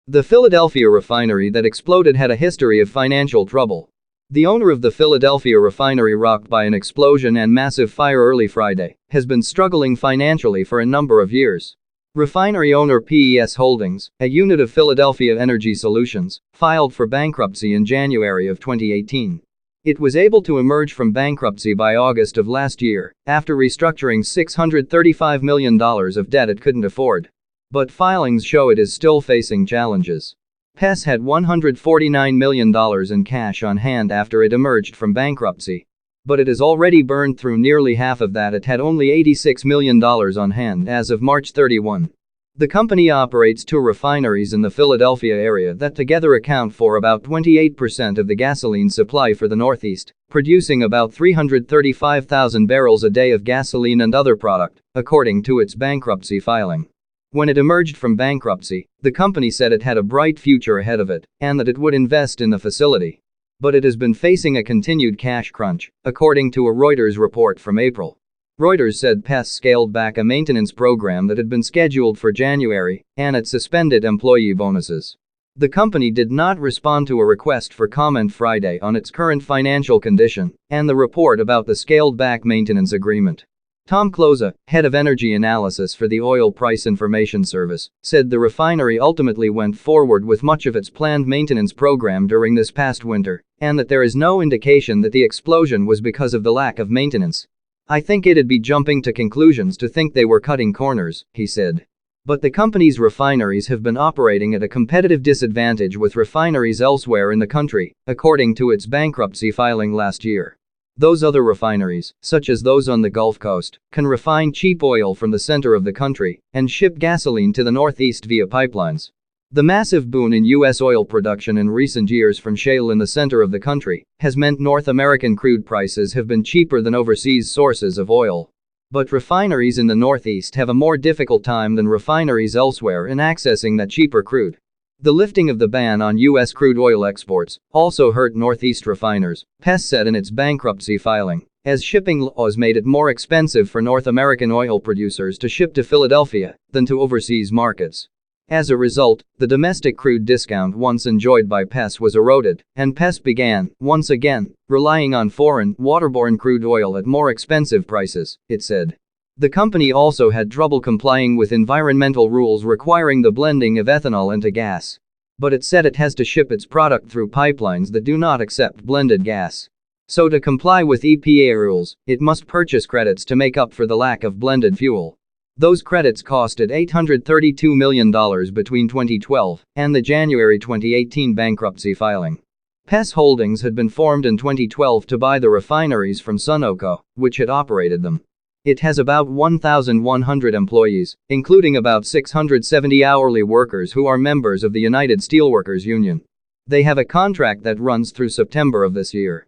The Philadelphia refinery that exploded had a history of financial trouble. The owner of the Philadelphia refinery, rocked by an explosion and massive fire early Friday, has been struggling financially for a number of years. Refinery owner PES Holdings, a unit of Philadelphia Energy Solutions, filed for bankruptcy in January of 2018. It was able to emerge from bankruptcy by August of last year, after restructuring $635 million of debt it couldn't afford. But filings show it is still facing challenges. PES had $149 million in cash on hand after it emerged from bankruptcy. But it has already burned through nearly half of that. It had only $86 million on hand as of March 31. The company operates 2 refineries in the Philadelphia area that together account for about 28% of the gasoline supply for the Northeast, producing about 335,000 barrels a day of gasoline and other product, according to its bankruptcy filing. When it emerged from bankruptcy, the company said it had a bright future ahead of it and that it would invest in the facility. But it has been facing a continued cash crunch, according to a Reuters report from April. Reuters said PES scaled back a maintenance program that had been scheduled for January, and it suspended employee bonuses. The company did not respond to a request for comment Friday on its current financial condition and the report about the scaled-back maintenance agreement. Tom Closa, head of energy analysis for the Oil Price Information Service, said the refinery ultimately went forward with much of its planned maintenance program during this past winter, and that there is no indication that the explosion was because of the lack of maintenance. "I think it'd be jumping to conclusions to think they were cutting corners," he said. But the company's refineries have been operating at a competitive disadvantage with refineries elsewhere in the country, according to its bankruptcy filing last year. Those other refineries, such as those on the Gulf Coast, can refine cheap oil from the center of the country and ship gasoline to the Northeast via pipelines. The massive boon in U.S. oil production in recent years from shale in the center of the country has meant North American crude prices have been cheaper than overseas sources of oil. But refineries in the Northeast have a more difficult time than refineries elsewhere in accessing that cheaper crude. The lifting of the ban on U.S. crude oil exports also hurt Northeast refiners, PES said in its bankruptcy filing, as shipping laws made it more expensive for North American oil producers to ship to Philadelphia than to overseas markets. As a result, the domestic crude discount once enjoyed by PES was eroded, and PES began, once again, relying on foreign, waterborne crude oil at more expensive prices, it said. The company also had trouble complying with environmental rules requiring the blending of ethanol into gas. But it said it has to ship its product through pipelines that do not accept blended gas. So to comply with EPA rules, it must purchase credits to make up for the lack of blended fuel. Those credits costed $832 million between 2012 and the January 2018 bankruptcy filing. PES Holdings had been formed in 2012 to buy the refineries from Sunoco, which had operated them. It has about 1,100 employees, including about 670 hourly workers who are members of the United Steelworkers Union. They have a contract that runs through September of this year.